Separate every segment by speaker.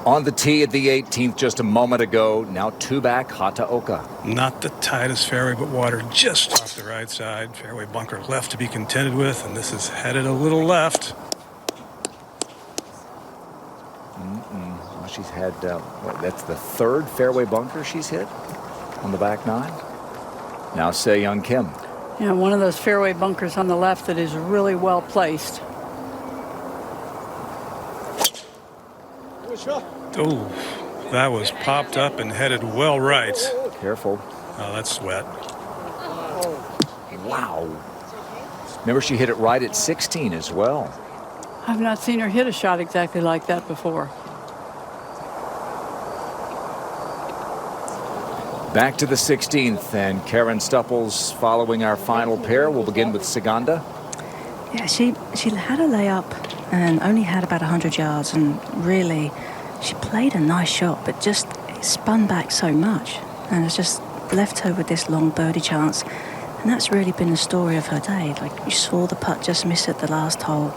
Speaker 1: On the tee at the 18th just a moment ago. Now 2 back, Hataoka.
Speaker 2: Not the tightest fairway, but water just off the right side. Fairway bunker left to be contended with, and this is headed a little left.
Speaker 1: Well, she's had, that's the 3rd fairway bunker she's hit on the back 9. Now Se-Young Kim.
Speaker 3: Yeah, one of those fairway bunkers on the left that is really well placed.
Speaker 2: Oh, that was popped up and headed well right.
Speaker 1: Careful.
Speaker 2: Oh, that's wet.
Speaker 1: Wow. Remember, she hit it right at 16 as well.
Speaker 3: I've not seen her hit a shot exactly like that before.
Speaker 1: Back to the 16th, and Karen Stupples following our final pair. We'll begin with Saganda.
Speaker 4: Yeah, she had a layup and only had about 100 yards, and really she played a nice shot, but just spun back so much and has just left her with this long birdie chance. And that's really been the story of her day. Like, you saw the putt just miss at the last hole,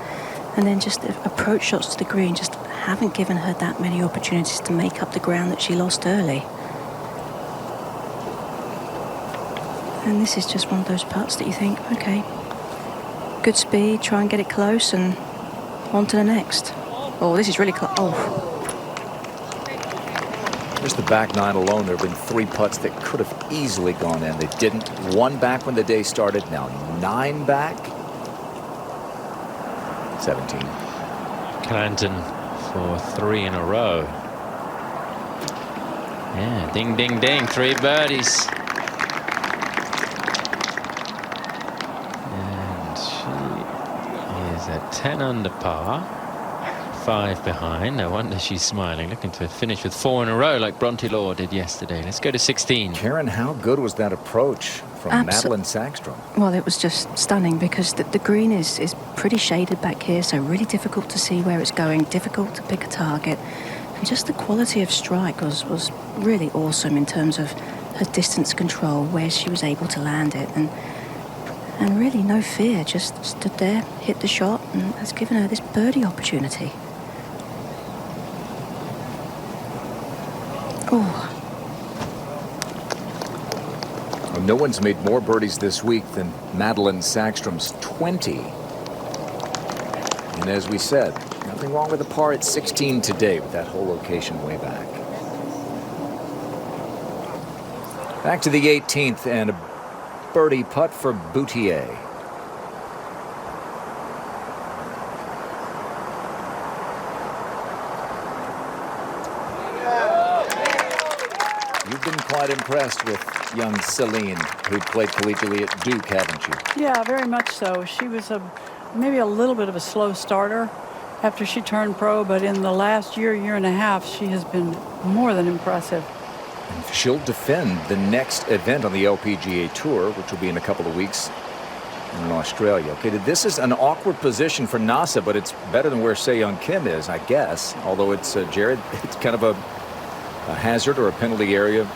Speaker 4: and then just the approach shots to the green just haven't given her that many opportunities to make up the ground that she lost early. And this is just one of those putts that you think, okay, good speed, try and get it close and on to the next. Oh, this is really close. Oh.
Speaker 1: Just the back 9 alone, there have been 3 putts that could have easily gone in. They didn't. 1 back when the day started, now 9 back. 17.
Speaker 5: Clanton for 3 in a row. Yeah, ding, ding, ding, 3 birdies. And she is at 10 under par. 5 behind. No wonder she's smiling, looking to finish with 4 in a row like Bronte Law did yesterday. Let's go to 16.
Speaker 1: Karen, how good was that approach from Madeline Sexton?
Speaker 4: Well, it was just stunning because the green is pretty shaded back here, so really difficult to see where it's going, difficult to pick a target. And just the quality of strike was really awesome in terms of her distance control, where she was able to land it. And really no fear, just stood there, hit the shot, and has given her this birdie opportunity. Oh.
Speaker 1: Well, no one's made more birdies this week than Madeline Sackstrom's 20. And as we said, nothing wrong with the par at 16 today with that whole location way back. Back to the 18th and a birdie putt for Boutier. You've been quite impressed with young Celine, who played collegiately at Duke, haven't you?
Speaker 3: Yeah, very much so. She was maybe a little bit of a slow starter after she turned pro, but in the last year and a half, she has been more than impressive.
Speaker 1: And she'll defend the next event on the LPGA Tour, which will be in a couple of weeks in Australia. Okay, this is an awkward position for NASA, but it's better than where Se-Young Kim is, I guess. Although it's, Jared, it's kind of a hazard or a penalty area,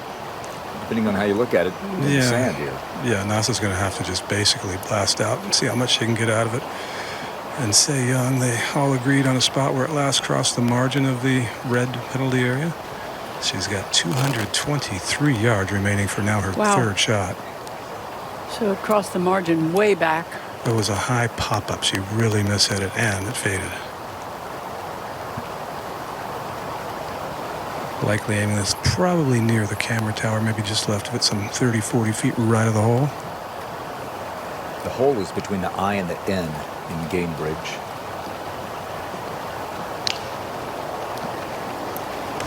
Speaker 1: depending on how you look at it, in the sand here.
Speaker 2: Yeah, NASA's going to have to just basically blast out and see how much she can get out of it. And Se-Young, they all agreed on a spot where it last crossed the margin of the red penalty area. She's got 223 yards remaining for now her third shot.
Speaker 3: So it crossed the margin way back.
Speaker 2: There was a high pop-up. She really mishit it, and it faded. Likely aiming this probably near the camera tower, maybe just left of it some 30, 40 feet right of the hole.
Speaker 1: The hole is between the I and the N in Gainbridge.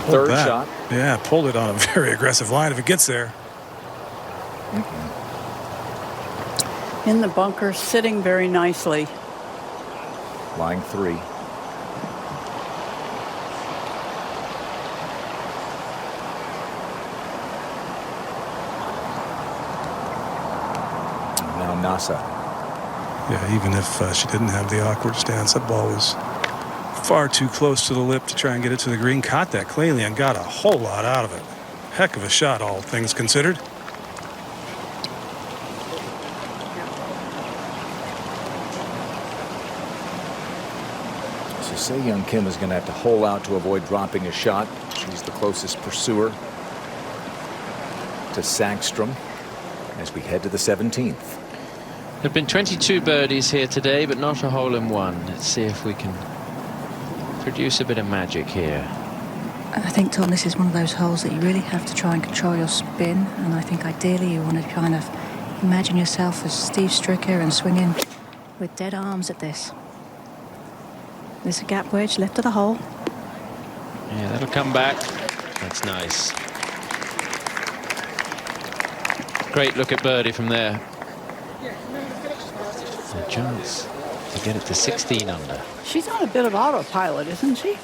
Speaker 1: Third shot.
Speaker 2: Yeah, pulled it on a very aggressive line if it gets there.
Speaker 3: In the bunker, sitting very nicely.
Speaker 1: Lying 3. Now NASA.
Speaker 2: Yeah, even if she didn't have the awkward stance, that ball was far too close to the lip to try and get it to the green. Caught that cleanly and got a whole lot out of it. Heck of a shot, all things considered.
Speaker 1: Se-Young Kim is going to have to hole out to avoid dropping a shot. She's the closest pursuer to Sexton as we head to the 17th.
Speaker 5: There have been 22 birdies here today, but not a hole in one. Let's see if we can produce a bit of magic here.
Speaker 4: I think, Tom, this is one of those holes that you really have to try and control your spin, and I think ideally you want to kind of imagine yourself as Steve Stricker and swinging with dead arms at this. There's a gap wedge left of the hole.
Speaker 5: Yeah, that'll come back. That's nice. Great look at birdie from there. A chance to get it to 16 under.
Speaker 3: She's on a bit of autopilot, isn't she?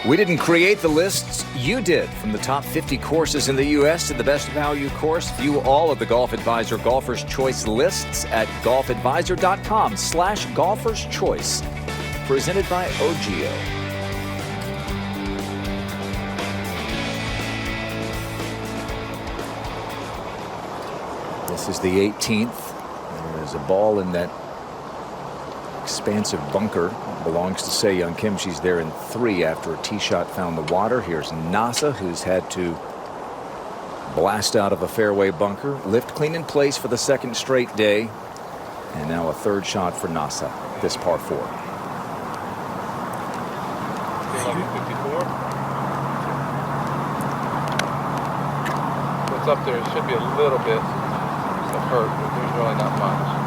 Speaker 1: We didn't create the lists, you did. From the top 50 courses in the U.S. to the best value course, view all of the Golf Advisor Golfer's Choice lists at golfadvisor.com/Golfer's Choice. Presented by OGIO. This is the 18th. There's a ball in that expansive bunker. It belongs to Se-Young Kim. She's there in 3 after a tee shot found the water. Here's Nasa, who's had to blast out of a fairway bunker. Lift clean in place for the 2nd straight day. And now a 3rd shot for Nasa, this par 4.
Speaker 6: What's up there should be a little bit of hurt, but there's really not much.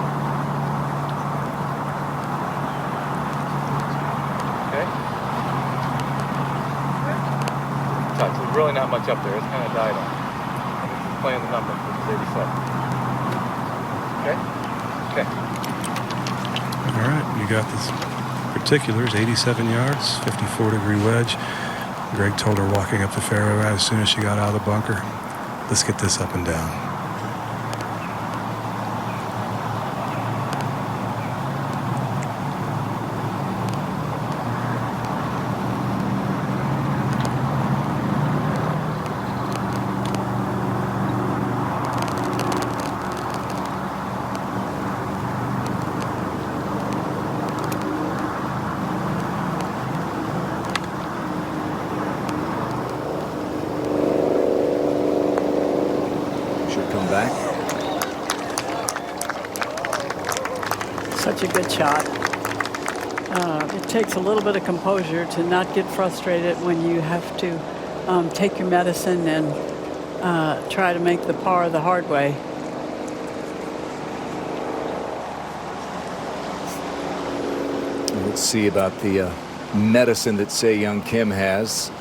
Speaker 6: Okay. Touch. There's really not much up there. It's kind of died on. It's playing the number, which is 87. Okay? Okay.
Speaker 2: All right, you got this particulars, 87 yards, 54-degree wedge. Greg told her walking up the fairway as soon as she got out of the bunker, let's get this up and down.
Speaker 3: Such a good shot. It takes a little bit of composure to not get frustrated when you have to take your medicine and try to make the par the hard way.
Speaker 1: Let's see about the medicine that Se-Young Kim has.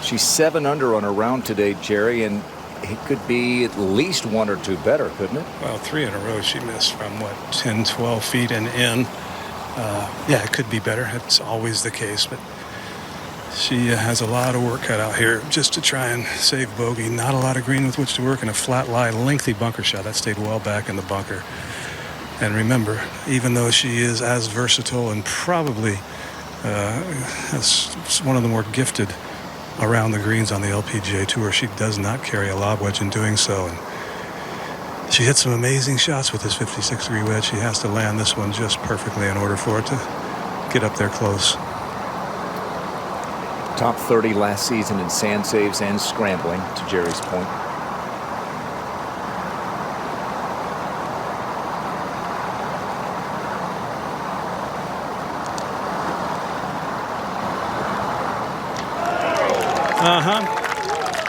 Speaker 1: She's 7 under on her round today, Jerry, and it could be at least 1 or 2 better, couldn't it?
Speaker 2: Well, 3 in a row she missed from, 10, 12 feet and in. Yeah, it could be better. It's always the case, but she has a lot of work cut out here just to try and save bogey. Not a lot of green with which to work, and a flat lie, lengthy bunker shot. That stayed well back in the bunker. And remember, even though she is as versatile and probably as one of the more gifted around the greens on the LPGA Tour, she does not carry a lob wedge in doing so. And she hit some amazing shots with this 56-degree wedge. She has to land this one just perfectly in order for it to get up there close.
Speaker 1: Top 30 last season in sand saves and scrambling, to Jerry's point.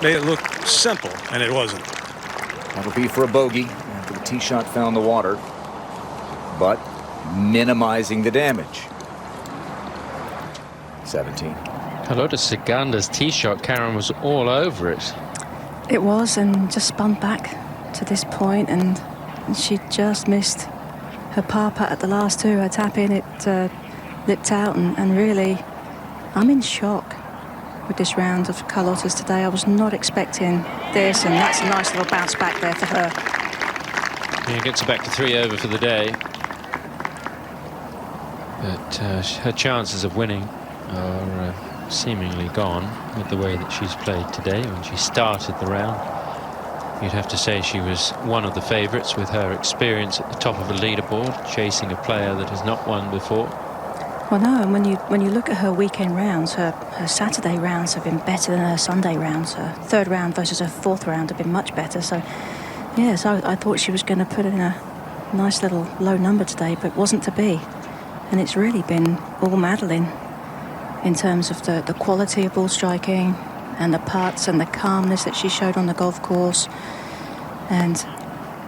Speaker 2: Made it look simple, and it wasn't.
Speaker 1: That'll be for a bogey after the tee shot found the water, but minimizing the damage. 17.
Speaker 5: Hello to Siganda's tee shot. Karen was all over it.
Speaker 4: It was, and just spun back to this point, and she just missed her par putt at the last 2. Her tap in, it lipped out, and really, I'm in shock with this round of Carlotta's today. I was not expecting this, and that's a nice little bounce back there for her.
Speaker 5: Yeah, gets her back to 3 over for the day. But her chances of winning are seemingly gone with the way that she's played today. When she started the round, you'd have to say she was one of the favourites with her experience at the top of a leaderboard, chasing a player that has not won before.
Speaker 4: Well, no, and when you look at her weekend rounds, her Saturday rounds have been better than her Sunday rounds. Her third round versus her fourth round have been much better. So, yeah, so I thought she was going to put in a nice little low number today, but it wasn't to be. And it's really been all Madeline in terms of the quality of ball striking and the putts and the calmness that she showed on the golf course. And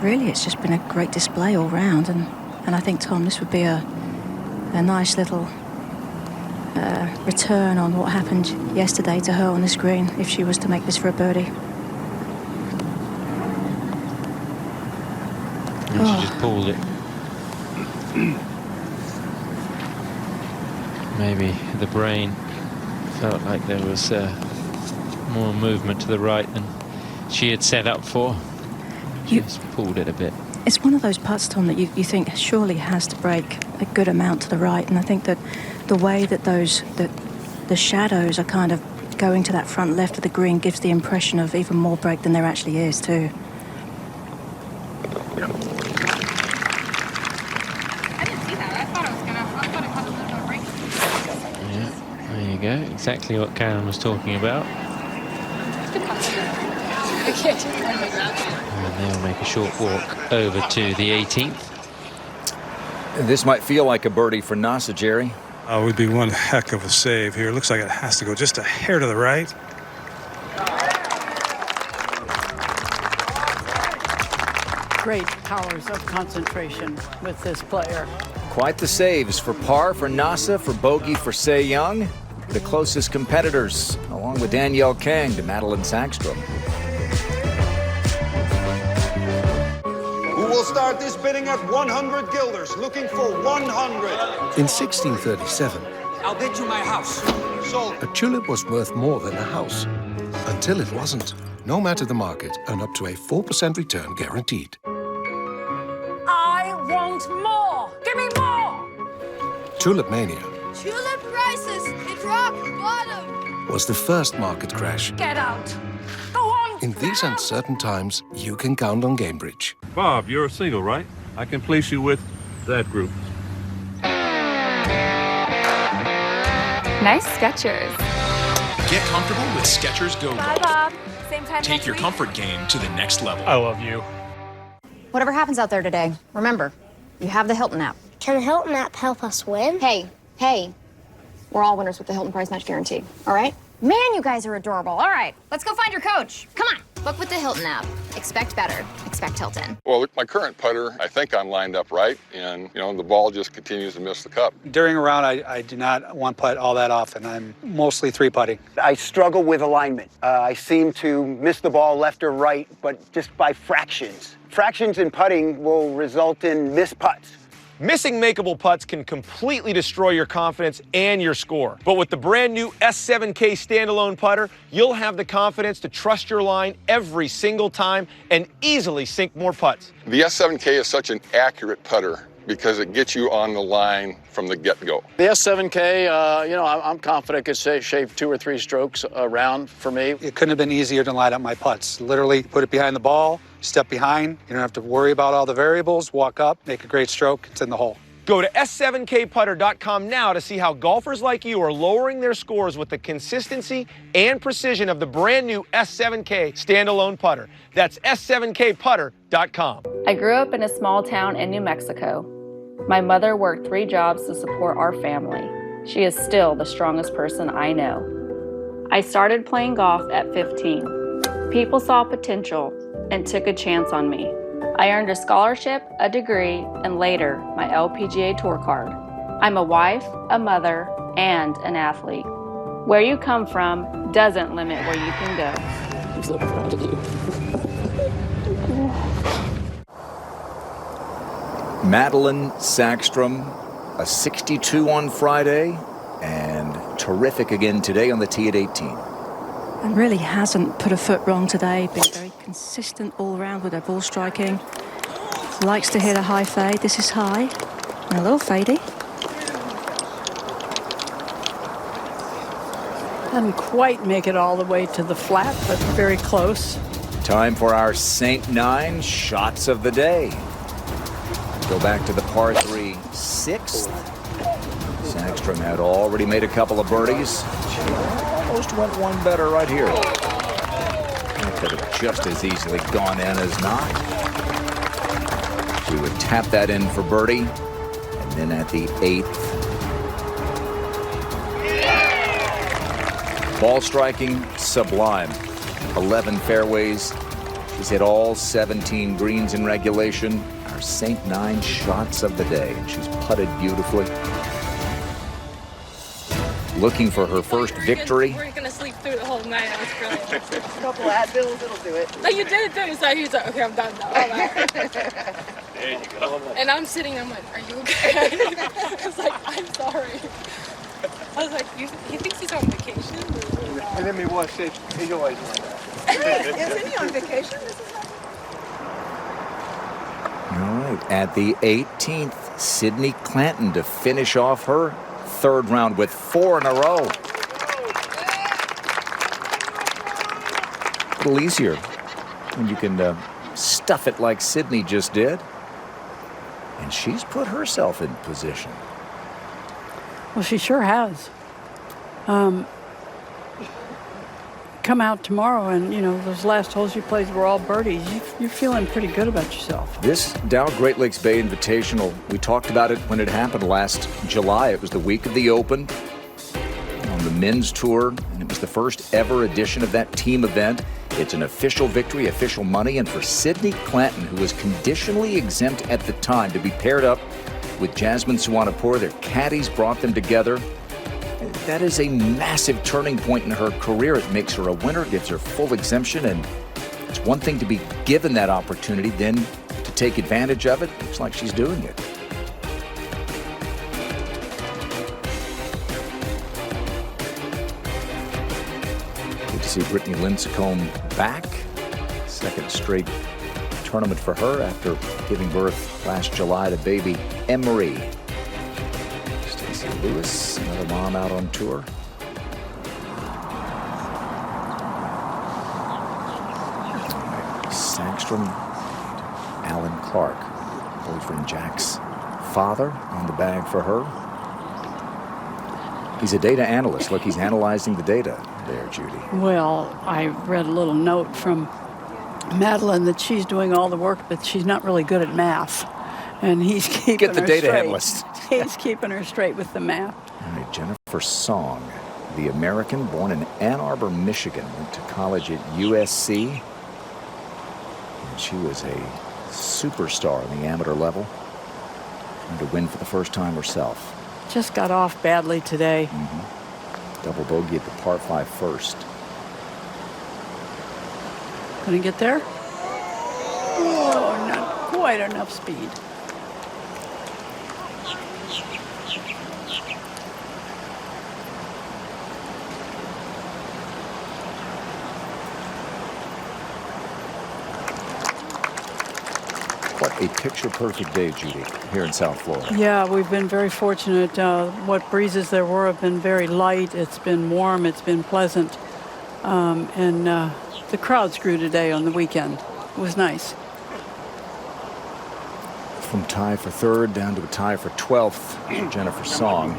Speaker 4: really, it's just been a great display all round. And I think, Tom, this would be a nice little return on what happened yesterday to her on this green if she was to make this for a birdie.
Speaker 5: And she just pulled it. Maybe the brain felt like there was more movement to the right than she had set up for. Just pulled it a bit.
Speaker 4: It's one of those putts, Tom, that you think surely has to break a good amount to the right. And I think that the way that the shadows are kind of going to that front left of the green gives the impression of even more break than there actually is, too.
Speaker 7: I didn't see that. I thought it had a little bit of break.
Speaker 5: Yeah, there you go. Exactly what Karen was talking about. And they'll make a short walk over to the 18th.
Speaker 1: This might feel like a birdie for Nasa, Jerry.
Speaker 2: It would be one heck of a save here. Looks like it has to go just a hair to the right.
Speaker 3: Great powers of concentration with this player.
Speaker 1: Quite the saves for par for Nasa, for bogey for Se Young. The closest competitors, along with Danielle Kang to Madeline Sexton.
Speaker 8: Who will start this bidding at 100 guilders, looking for 100.
Speaker 9: In 1637,
Speaker 8: I'll bid you my house. Sold.
Speaker 9: a tulip was worth more than a house. Until it wasn't. No matter the market, and up to a 4% return guaranteed.
Speaker 10: I want more! Give me more!
Speaker 9: Tulip mania
Speaker 10: Tulip prices hit rock bottom!
Speaker 9: was the first market crash.
Speaker 10: Get out! Go on!
Speaker 9: In these uncertain times, you can count on Gainbridge.
Speaker 11: Bob, you're a single, right? I can place you with that group.
Speaker 7: Nice Skechers.
Speaker 12: Get comfortable with Skechers Go
Speaker 7: Bye,
Speaker 12: Golf.
Speaker 7: Bob. Same time
Speaker 12: Take
Speaker 7: next
Speaker 12: your
Speaker 7: week.
Speaker 12: comfort game to the next level.
Speaker 11: I love you.
Speaker 7: Whatever happens out there today, remember, you have the Hilton app.
Speaker 13: Can the Hilton app help us win?
Speaker 7: Hey, we're all winners with the Hilton Price Match Guarantee, all right? Man, you guys are adorable. All right, let's go find your coach. Come on. Book with the Hilton app. Expect better. Expect Hilton.
Speaker 14: Well, with my current putter, I think I'm lined up right, and, the ball just continues to miss the cup.
Speaker 15: During a round, I do not one putt all that often. I'm mostly three putting.
Speaker 16: I struggle with alignment. I seem to miss the ball left or right, but just by fractions. Fractions in putting will result in missed putts.
Speaker 17: Missing makeable putts can completely destroy your confidence and your score. But with the brand new S7K standalone putter, you'll have the confidence to trust your line every single time and easily sink more putts.
Speaker 14: The S7K is such an accurate putter because it gets you on the line from the get-go.
Speaker 18: The S7K, I'm confident could shave 2 or 3 strokes around for me.
Speaker 15: It couldn't have been easier to line up my putts. Literally put it behind the ball, step behind. You don't have to worry about all the variables. Walk up, make a great stroke. It's in the hole.
Speaker 17: Go to s7kputter.com now to see how golfers like you are lowering their scores with the consistency and precision of the brand new S7K standalone putter. That's s7kputter.com.
Speaker 19: I grew up in a small town in New Mexico. My mother worked 3 jobs to support our family. She is still the strongest person I know. I started playing golf at 15. People saw potential and took a chance on me. I earned a scholarship, a degree, and later, my LPGA Tour card. I'm a wife, a mother, and an athlete. Where you come from doesn't limit where you can go. I'm so proud of you.
Speaker 1: Madeline Sexton, a 62 on Friday, and terrific again today on the tee at 18.
Speaker 4: And really hasn't put a foot wrong today. Been very consistent all round with her ball striking. Likes to hit a high fade. This is high and a little fadey.
Speaker 3: Doesn't quite make it all the way to the flat, but very close.
Speaker 1: Time for our St. Nine shots of the day. Go back to the par 3 6th. Sexton Sexton had already made a couple of birdies. She almost went one better right here. That could have just as easily gone in as not. She would tap that in for birdie. And then at the 8th, ball striking, sublime. 11 fairways. She's hit all 17 greens in regulation. Our St. 9 shots of the day. And she's putted beautifully. Looking for her first victory.
Speaker 10: We're gonna sleep through the whole night. That was brilliant.
Speaker 20: A couple Advils, it'll do it.
Speaker 10: Like you did it too, so he was like, okay, I'm done now. All right.
Speaker 11: There you go.
Speaker 10: And I'm sitting, I'm like, are you okay? I was like, I'm sorry. I was like, he thinks he's on vacation?
Speaker 16: And then we watched it. He's always like that.
Speaker 20: Isn't he on vacation?
Speaker 1: All right, at the 18th, Sydney Clanton to finish off her third round with 4 in a row. A little easier when you can stuff it like Sydney just did. And she's put herself in position.
Speaker 3: Well, she sure has. Come out tomorrow and, you know, those last holes you played were all birdies. You're feeling pretty good about yourself.
Speaker 1: This Dow Great Lakes Bay Invitational, we talked about it when it happened last July. It was the week of the Open on the men's tour, and it was the first ever edition of that team event. It's an official victory, official money, and for Sydney Clanton, who was conditionally exempt at the time, to be paired up with Jasmine Suwannapur. Their caddies brought them together. That is a massive turning point in her career. It makes her a winner, gives her full exemption, and it's one thing to be given that opportunity, then to take advantage of it. Looks like she's doing it. Good to see Brittany Lincecum back. Second straight tournament for her after giving birth last July to baby Emery. Lewis, another mom out on tour. Sexton, Alan Clark, boyfriend Jack's father, on the bag for her. He's a data analyst. Look, he's analyzing the data there, Judy.
Speaker 3: Well, I read a little note from Madeline that she's doing all the work, but she's not really good at math. And he's keeping
Speaker 1: Get the
Speaker 3: her
Speaker 1: data
Speaker 3: straight.
Speaker 1: analyst.
Speaker 3: He's keeping her straight with the math.
Speaker 1: All right, Jennifer Song, the American born in Ann Arbor, Michigan, went to college at USC. And she was a superstar in the amateur level. Trying to win for the first time herself.
Speaker 3: Just got off badly today.
Speaker 1: Double bogey at the par 5 first.
Speaker 3: Gonna get there? Oh, not quite enough speed.
Speaker 1: What a picture-perfect day, Judy, here in South Florida.
Speaker 3: Yeah, we've been very fortunate. What breezes there were have been very light. It's been warm. It's been pleasant. And the crowds grew today on the weekend. It was nice.
Speaker 1: From tie for third down to a tie for 12th, Jennifer Song.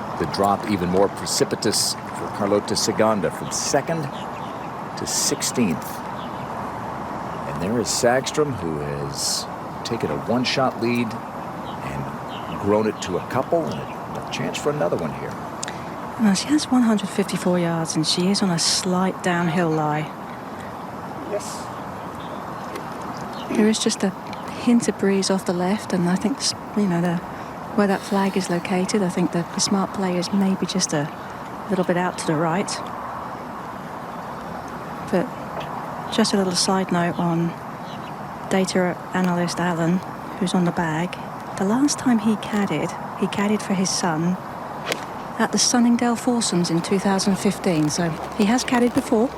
Speaker 1: And the drop even more precipitous for Carlota Segunda from 2nd to 16th. And there is Sagstrom, who has taken a one-shot lead and grown it to a couple, and a chance for another one here.
Speaker 4: Well, she has 154 yards, and she is on a slight downhill lie.
Speaker 16: Yes.
Speaker 4: There is just a hint of breeze off the left, and I think, you know, where that flag is located, I think the smart play is maybe just a little bit out to the right. But just a little side note on data analyst Alan, who's on the bag. The last time he caddied for his son at the Sunningdale Foursomes in 2015. So he has caddied before.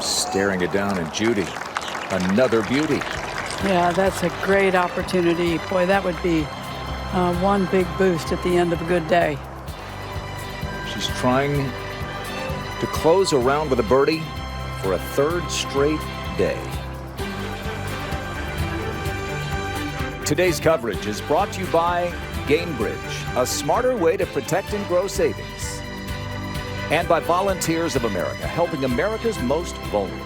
Speaker 1: Staring it down, and Judy, another beauty.
Speaker 3: Yeah, that's a great opportunity. Boy, that would be one big boost at the end of a good day.
Speaker 1: She's trying to close a round with a birdie for a third straight day. Today's coverage is brought to you by Gainbridge, a smarter way to protect and grow savings. And by Volunteers of America, helping America's most vulnerable.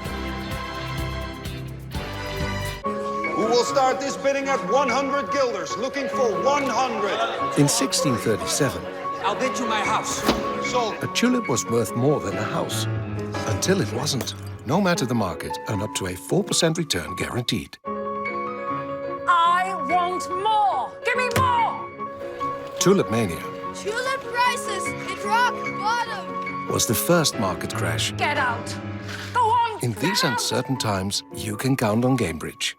Speaker 8: Who will start this bidding at 100 guilders, looking for 100.
Speaker 9: In 1637,
Speaker 8: I'll bid you my house. Sold.
Speaker 9: a tulip was worth more than a house. Until it wasn't. No matter the market, and up to a 4% return guaranteed.
Speaker 21: I want more! Give me more!
Speaker 9: Tulip mania
Speaker 21: Tulip prices hit rock bottom!
Speaker 9: was the first market crash.
Speaker 21: Get out! Go on!
Speaker 9: In these uncertain times, you can count on Gainbridge.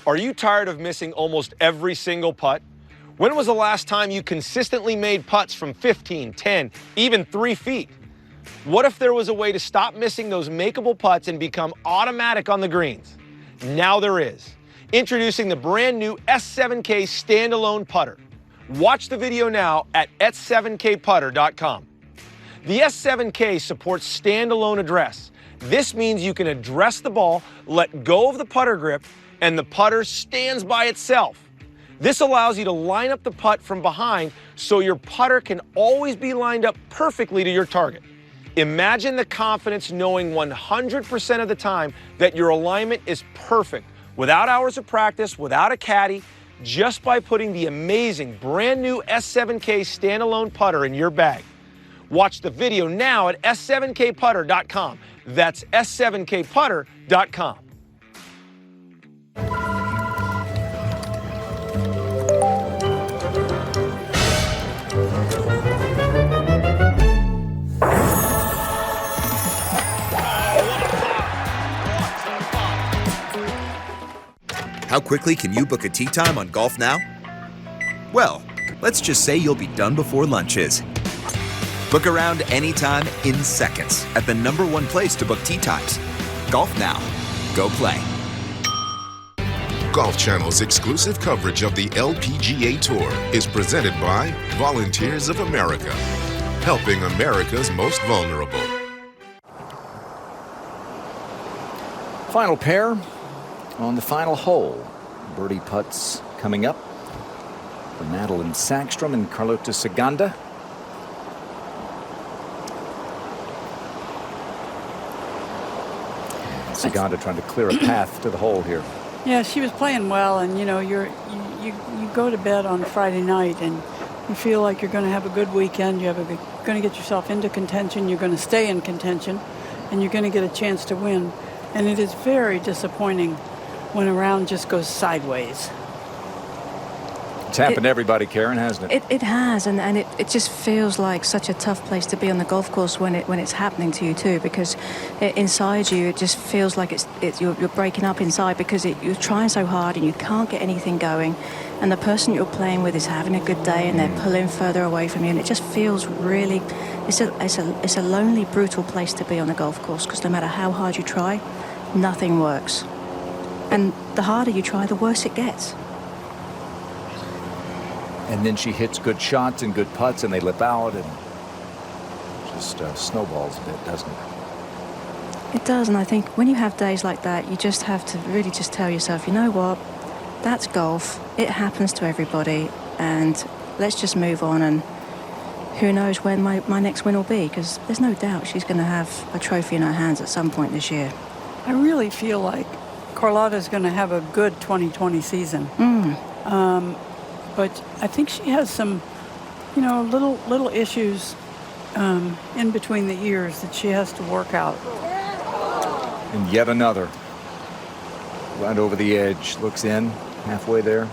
Speaker 17: Are you tired of missing almost every single putt? When was the last time you consistently made putts from 15, 10, even 3 feet? What if there was a way to stop missing those makeable putts and become automatic on the greens? Now there is. Introducing the brand new S7K standalone putter. Watch the video now at s7kputter.com. The S7K supports standalone address. This means you can address the ball, let go of the putter grip, and the putter stands by itself. This allows you to line up the putt from behind so your putter can always be lined up perfectly to your target. Imagine the confidence knowing 100% of the time that your alignment is perfect, without hours of practice, without a caddy, just by putting the amazing brand new S7K standalone putter in your bag. Watch the video now at s7kputter.com. That's s7kputter.com.
Speaker 22: How quickly can you book a tee time on Golf Now? Well, let's just say you'll be done before lunch is. Book around anytime in seconds at the #1 place to book tee times. Golf Now. Go play.
Speaker 23: Golf Channel's exclusive coverage of the LPGA Tour is presented by Volunteers of America, helping America's most vulnerable.
Speaker 1: Final pair on the final hole. Birdie putts coming up for Madeline Sexton and Carlota Ciganda. Ciganda trying to clear a path to the hole here.
Speaker 3: Yeah, she was playing well, and you know, you go to bed on a Friday night and you feel like you're going to have a good weekend. You're going to get yourself into contention. You're going to stay in contention, and you're going to get a chance to win. And it is very disappointing when a round just goes sideways.
Speaker 1: It's happened to everybody, Karen, hasn't it?
Speaker 4: It has, and it just feels like such a tough place to be on the golf course when it's happening to you too, because inside you it just feels like you're breaking up inside because you're trying so hard and you can't get anything going, and the person you're playing with is having a good day and they're pulling further away from you, and it just feels really it's a lonely, brutal place to be on the golf course, because no matter how hard you try, nothing works, and the harder you try, the worse it gets.
Speaker 1: And then she hits good shots and good putts, and they lip out, and just snowballs a bit, doesn't it?
Speaker 4: It does, and I think when you have days like that, you just have to really just tell yourself, you know what, that's golf. It happens to everybody, and let's just move on, and who knows when my next win will be, because there's no doubt she's going to have a trophy in her hands at some point this year.
Speaker 3: I really feel like Carlotta's going to have a good 2020 season. But I think she has some, little issues in between the ears that she has to work out.
Speaker 1: And yet another. Right over the edge, looks in, halfway there.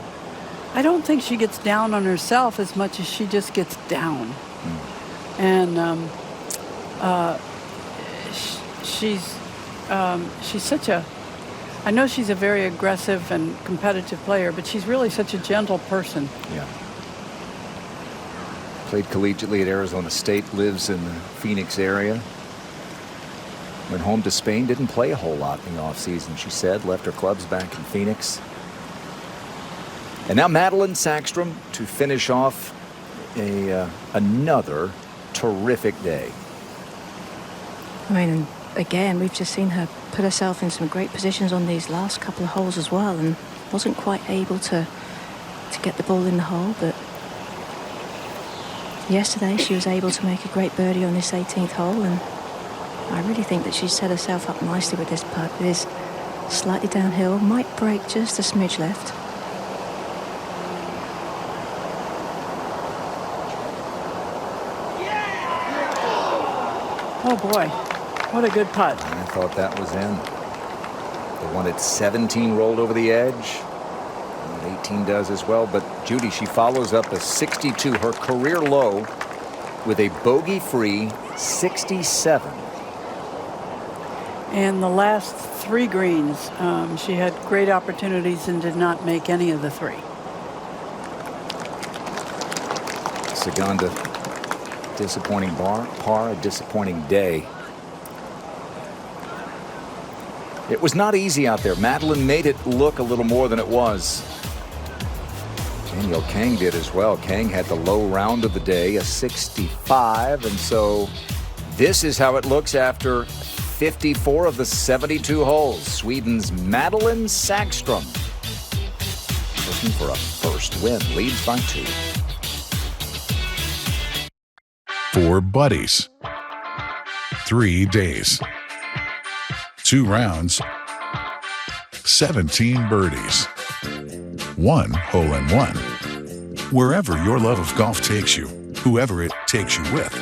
Speaker 3: I don't think she gets down on herself as much as she just gets down. And she's such a... I know she's a very aggressive and competitive player, but she's really such a gentle person.
Speaker 1: Yeah. Played collegiately at Arizona State, lives in the Phoenix area. Went home to Spain, didn't play a whole lot in the offseason, she said. Left her clubs back in Phoenix. And now Madeline Sexton to finish off another terrific day.
Speaker 4: I mean, again, we've just seen her put herself in some great positions on these last couple of holes as well, and wasn't quite able to to get the ball in the hole, but yesterday she was able to make a great birdie on this 18th hole, and I really think that she's set herself up nicely with this putt. It is slightly downhill, might break just a smidge left.
Speaker 3: Oh boy, what a good putt.
Speaker 1: I thought that was in. The one at 17 rolled over the edge. And 18 does as well. But Judy, she follows up a 62, her career low, with a bogey-free 67.
Speaker 3: And the last 3 greens, she had great opportunities and did not make any of the 3.
Speaker 1: Saganda, disappointing par, a disappointing day. It was not easy out there. Madeline made it look a little more than it was. Danielle Kang did as well. Kang had the low round of the day, a 65, and so this is how it looks after 54 of the 72 holes. Sweden's Madeline Sexton looking for a first win, leads by 2.
Speaker 2: 4 buddies, 3 days, 2 rounds, 17 birdies, 1 hole-in-one. Wherever your love of golf takes you, whoever it takes you with,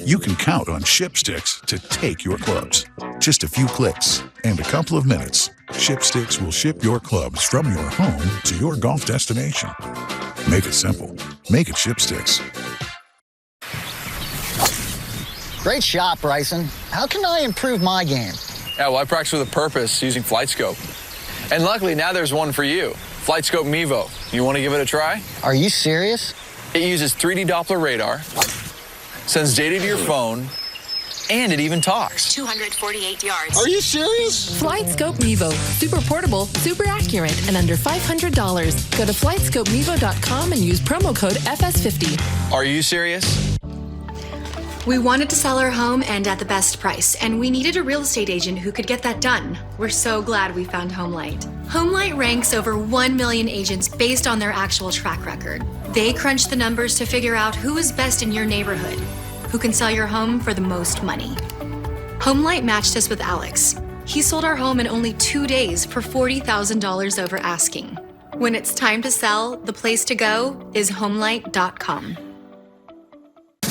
Speaker 2: you can count on Shipsticks to take your clubs. Just a few clicks and a couple of minutes, Shipsticks will ship your clubs from your home to your golf destination. Make it simple. Make it Shipsticks.
Speaker 5: Great shot, Bryson. How can I improve my game?
Speaker 6: Yeah, well, I practice with a purpose using FlightScope. And luckily, now there's one for you. FlightScope Mevo. You want to give it a try?
Speaker 5: Are you serious?
Speaker 6: It uses 3D Doppler radar, sends data to your phone, and it even talks.
Speaker 24: 248 yards.
Speaker 5: Are you serious?
Speaker 24: FlightScope Mevo. Super portable, super accurate, and under $500. Go to flightscopemevo.com and use promo code FS50.
Speaker 6: Are you serious?
Speaker 24: We wanted to sell our home and at the best price, and we needed a real estate agent who could get that done. We're so glad we found HomeLight. HomeLight ranks over 1 million agents based on their actual track record. They crunch the numbers to figure out who is best in your neighborhood, who can sell your home for the most money. HomeLight matched us with Alex. He sold our home in only 2 days for $40,000 over asking. When it's time to sell, the place to go is HomeLight.com.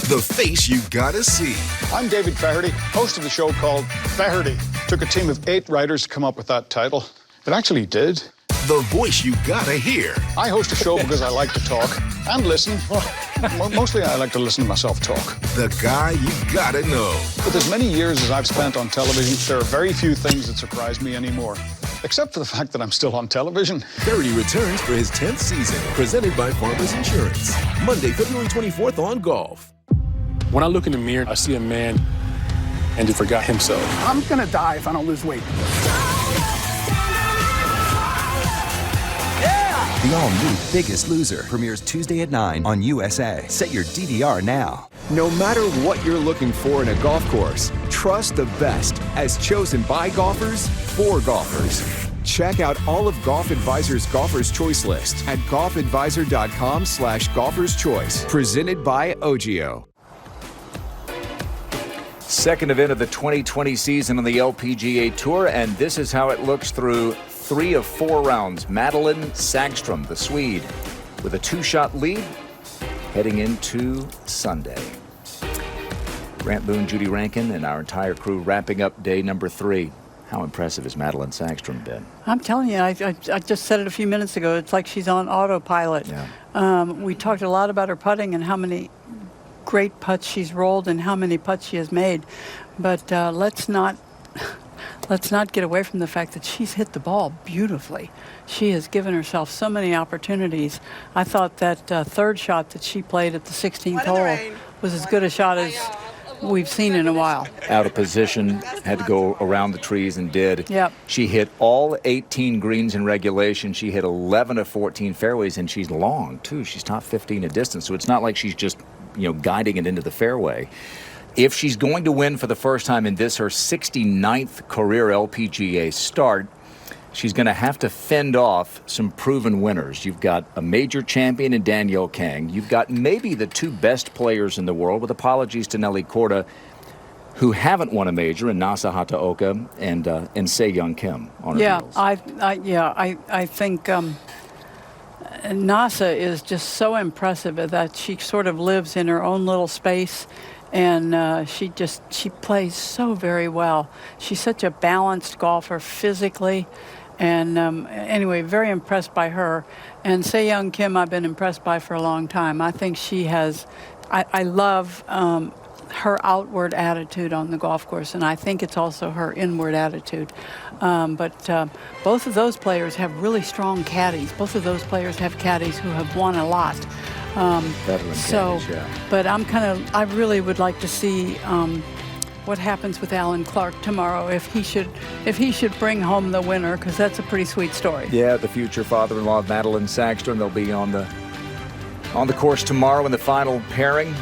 Speaker 23: The face you gotta see.
Speaker 18: I'm David Faherty, host of a show called Faherty. Took a team of 8 writers to come up with that title. It actually did.
Speaker 23: The voice you gotta hear.
Speaker 18: I host a show because I like to talk and listen. Well, mostly I like to listen to myself talk.
Speaker 23: The guy you gotta know.
Speaker 18: With as many years as I've spent on television, there are very few things that surprise me anymore. Except for the fact that I'm still on television.
Speaker 25: Faherty returns for his 10th season, presented by Farmers Insurance. Monday, February 24th on Golf.
Speaker 26: When I look in the mirror, I see a man and he forgot himself.
Speaker 20: I'm gonna die if I don't lose weight.
Speaker 22: The all-new Biggest Loser premieres Tuesday at 9 on USA. Set your DVR now.
Speaker 27: No matter what you're looking for in a golf course, trust the best as chosen by golfers for golfers. Check out all of Golf Advisor's Golfer's Choice list at golfadvisor.com/golfer's choice. Presented by OGIO.
Speaker 1: Second event of the 2020 season on the LPGA Tour, and this is how it looks through 3 of 4 rounds. Madeline Sexton, the Swede, with a 2-shot lead heading into Sunday. Grant Boone, Judy Rankin, and our entire crew wrapping up day number 3. How impressive has Madeline Sexton been?
Speaker 3: I'm telling you, I just said it a few minutes ago. It's like she's on autopilot.
Speaker 1: Yeah.
Speaker 3: We talked a lot about her putting and how many great putts she's rolled and how many putts she has made, but let's not get away from the fact that she's hit the ball beautifully. She has given herself so many opportunities. I thought that 3rd shot that she played at the 16th hole was as good a shot as we've seen in a while.
Speaker 1: Out of position, had to go around the trees and did.
Speaker 3: Yep.
Speaker 1: She hit all 18 greens in regulation. She hit 11 of 14 fairways, and she's long too. She's top 15 at distance, so it's not like she's just guiding it into the fairway. If she's going to win for the first time in this, her 69th career LPGA start, she's going to have to fend off some proven winners. You've got a major champion in Danielle Kang. You've got maybe the two best players in the world, with apologies to Nelly Korda, who haven't won a major, in Nasa Hataoka and Se-Young Kim on her heels.
Speaker 3: I think Nasa is just so impressive that she sort of lives in her own little space, and she plays so very well. She's such a balanced golfer physically, and anyway, very impressed by her. And Se-Young Kim, I've been impressed by for a long time. I think she has. I love her outward attitude on the golf course, and I think it's also her inward attitude. But both of those players have really strong caddies. Both of those players have caddies who have won a lot.
Speaker 1: Veteran caddies, yeah.
Speaker 3: But I really would like to see what happens with Alan Clark tomorrow, if he should bring home the winner, because that's a pretty sweet story.
Speaker 1: Yeah, the future father-in-law of Madeline Sexton. They'll be on the course tomorrow in the final pairing.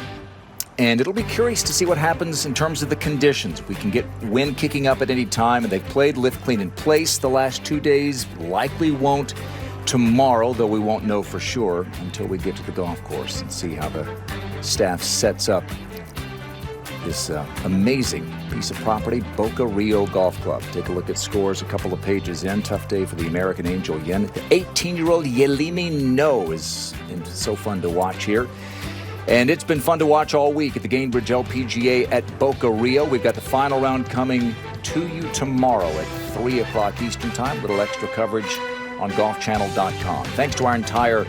Speaker 1: And it'll be curious to see what happens in terms of the conditions. We can get wind kicking up at any time, and they've played lift, clean, in place the last 2 days. Likely won't tomorrow, though we won't know for sure until we get to the golf course and see how the staff sets up this amazing piece of property, Boca Rio Golf Club. Take a look at scores a couple of pages in. Tough day for the American Angel Yen. The 18-year-old Yelimi No is so fun to watch here. And it's been fun to watch all week at the Gainbridge LPGA at Boca Rio. We've got the final round coming to you tomorrow at 3 o'clock Eastern Time. A little extra coverage on golfchannel.com. Thanks to our entire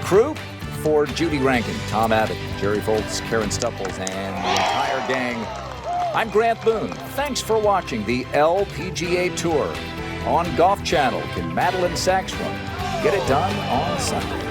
Speaker 1: crew. For Judy Rankin, Tom Abbott, Jerry Foltz, Karen Stupples, and the entire gang, I'm Grant Boone. Thanks for watching the LPGA Tour on Golf Channel. Can Madeline Sexton get it done on Sunday?